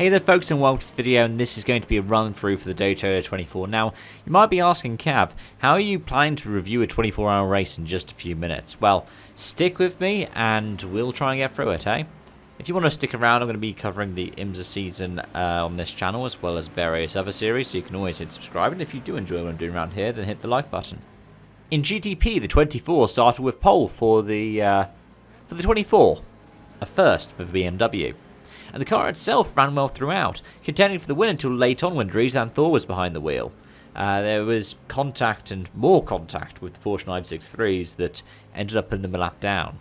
Hey there folks, and welcome to this video, and this is going to be a run through for the Daytona 24. Now, you might be asking, Cav, how are you planning to review a 24-hour race in just a few minutes? Well, stick with me and we'll try and get through it, eh? If you want to stick around, I'm going to be covering the IMSA season on this channel, as well as various other series, so you can always hit subscribe, and if you do enjoy what I'm doing around here, then hit the like button. In GTP, the 24 started with pole for the 24, a first for the BMW. And the car itself ran well throughout, contending for the win until late on when Dries Van Thor was behind the wheel. There was contact and more contact with the Porsche 963s that ended up in the lap down.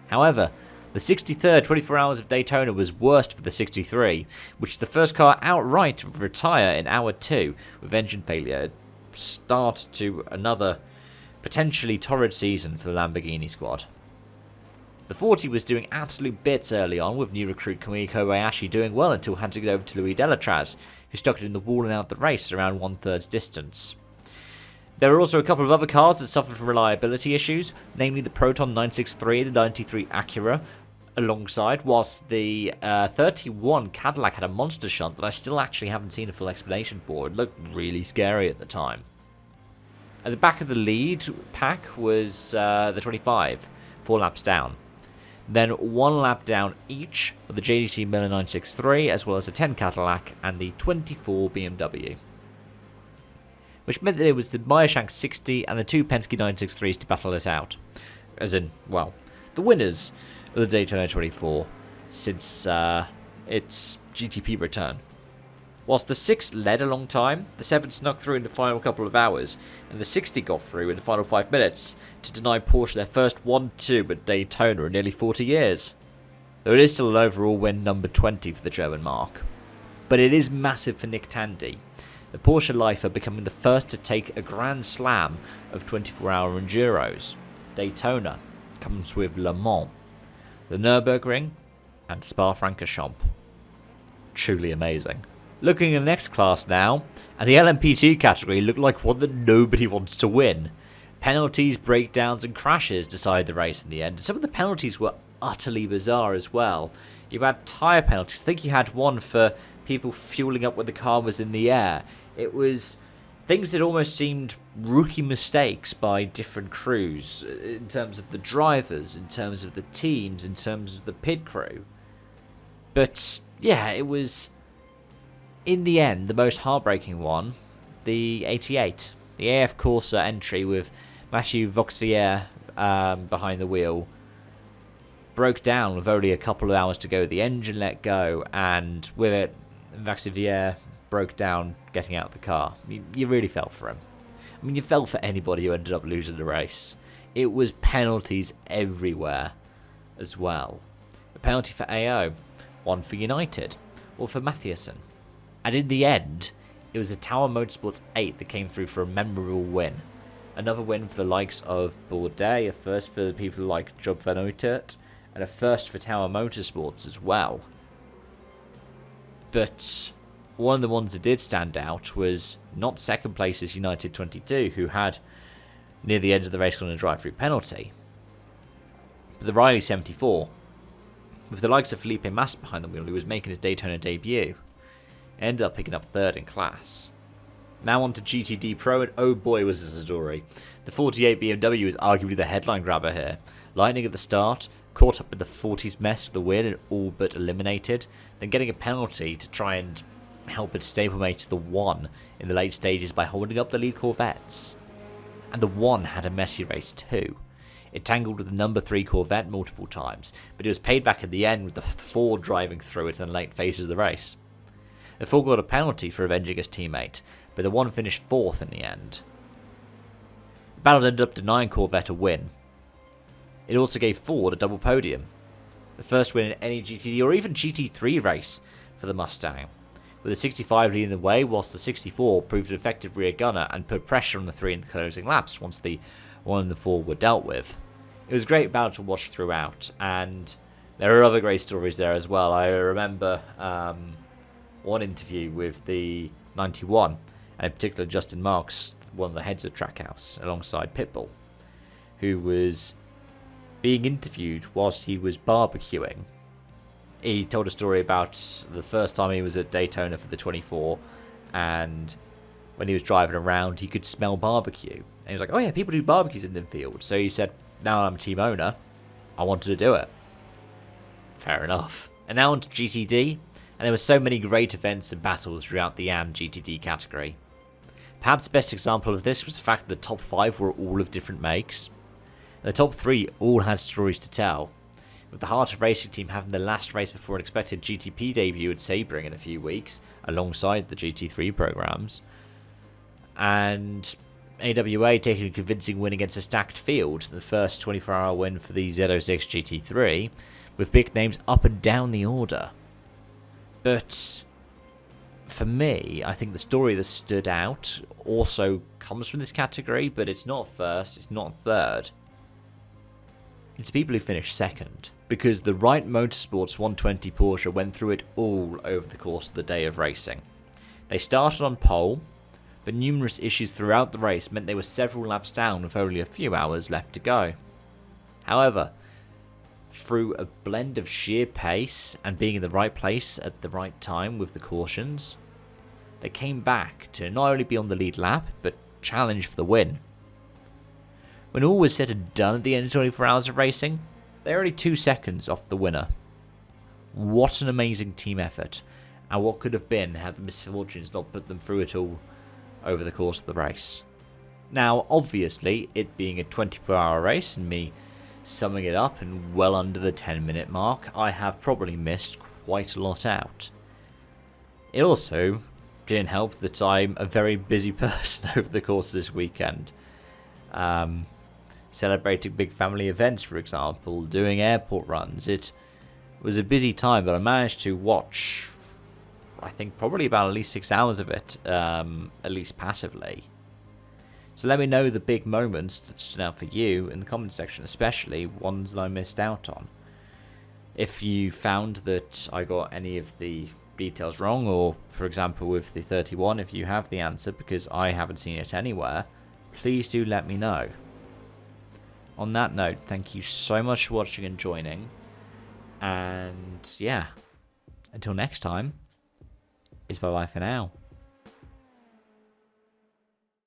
However, the 63rd 24 Hours of Daytona was worst for the 63, which is the first car outright to retire in hour 2 with engine failure. Start to another potentially torrid season for the Lamborghini squad. The 40 was doing absolute bits early on, with new recruit Kamui Kobayashi doing well until handing it over to Louis Delatraz, who stuck it in the wall and out the race at around 1/3 distance. There were also a couple of other cars that suffered from reliability issues, namely the Proton 963 and the 93 Acura alongside, whilst the 31 Cadillac had a monster shunt that I still actually haven't seen a full explanation for. It looked really scary at the time. At the back of the lead pack was the 25, 4 laps down. Then 1 lap down each of the JDC Miller 963, as well as the 10 Cadillac and the 24 BMW. Which meant that it was the Meyershank 60 and the 2 Penske 963s to battle it out. As in, well, the winners of the Daytona 24 since its GTP return. Whilst the 6 led a long time, the 7 snuck through in the final couple of hours, and the 60 got through in the final 5 minutes to deny Porsche their first 1-2 at Daytona in nearly 40 years. Though it is still an overall win number 20 for the German marque. But it is massive for Nick Tandy, the Porsche lifer becoming the first to take a Grand Slam of 24-hour Enduros. Daytona comes with Le Mans, the Nürburgring, and Spa-Francorchamps. Truly amazing. Looking at the next class now, and the LMP2 category looked like one that nobody wants to win. Penalties, breakdowns and crashes decided the race in the end. Some of the penalties were utterly bizarre as well. You had tyre penalties. I think you had one for people fueling up when the car was in the air. It was things that almost seemed rookie mistakes by different crews, in terms of the drivers, in terms of the teams, in terms of the pit crew. But yeah, it was, in the end, the most heartbreaking one, the 88. The AF Corsa entry with Mathieu Vauxvier behind the wheel broke down with only a couple of hours to go. The engine let go, and with it, Vauxvier broke down getting out of the car. You really felt for him. I mean, you felt for anybody who ended up losing the race. It was penalties everywhere as well. A penalty for AO, one for United, or for Mathiasen. And in the end, it was the Tower Motorsports 8 that came through for a memorable win. Another win for the likes of Bourdais, a first for the people like Job van Uitert, and a first for Tower Motorsports as well. But one of the ones that did stand out was not second place's United 22, who had, near the end of the race, gone a drive-through penalty, but the Riley 74, with the likes of Felipe Massa behind the wheel, who was making his Daytona debut, ended up picking up 3rd in class. Now on to GTD Pro, and oh boy was this a story. The 48 BMW is arguably the headline grabber here. Lightning at the start, caught up in the 40s mess with the win and all but eliminated, then getting a penalty to try and help it stablemate the 1 in the late stages by holding up the lead Corvettes. And the 1 had a messy race too. It tangled with the number 3 Corvette multiple times, but it was paid back in the end with the 4 driving through it in the late phases of the race. The 4 got a penalty for avenging his teammate, but the 1 finished 4th in the end. The battle ended up denying Corvette a win. It also gave Ford a double podium, the first win in any GTD or even GT3 race for the Mustang, with the 65 leading the way, whilst the 64 proved an effective rear gunner and put pressure on the 3 in the closing laps once the 1 and the 4 were dealt with. It was a great battle to watch throughout, and there are other great stories there as well. I remember one interview with the 91, and in particular Justin Marks, one of the heads of Trackhouse, alongside Pitbull, who was being interviewed whilst he was barbecuing he told a story about the first time he was at Daytona for the 24, and when he was driving around, he could smell barbecue. And he was like, oh yeah, people do barbecues in the field. So he said, now I'm a team owner, I wanted to do it. Fair enough. And now on to GTD, and there were so many great events and battles throughout the GTD category. Perhaps the best example of this was the fact that the top 5 were all of different makes. And the top 3 all had stories to tell, with the Heart of Racing team having the last race before an expected GTP debut at Sebring in a few weeks, alongside the GT3 programs. And AWA taking a convincing win against a stacked field, the first 24-hour win for the Z06 GT3, with big names up and down the order. But for me, I think the story that stood out also comes from this category, but it's not first, it's not third. It's people who finished second, because the Wright Motorsports 120 Porsche went through it all over the course of the day of racing. They started on pole, but numerous issues throughout the race meant they were several laps down with only a few hours left to go. However, through a blend of sheer pace and being in the right place at the right time with the cautions, they came back to not only be on the lead lap, but challenge for the win. When all was said and done at the end of 24 hours of racing, they were only 2 seconds off the winner. What an amazing team effort, and what could have been had the misfortunes not put them through it all over the course of the race. Now, obviously, it being a 24-hour race and me summing it up and well under the 10-minute mark, I have probably missed quite a lot out. It also didn't help that I'm a very busy person over the course of this weekend. Celebrating big family events, for example, doing airport runs. It was a busy time, but I managed to watch, I think, probably about at least 6 hours of it, at least passively. So let me know the big moments that stood out for you in the comment section, especially ones that I missed out on. If you found that I got any of the details wrong, or for example with the 31, if you have the answer because I haven't seen it anywhere, please do let me know. On that note, thank you so much for watching and joining, and yeah, until next time, it's bye bye for now.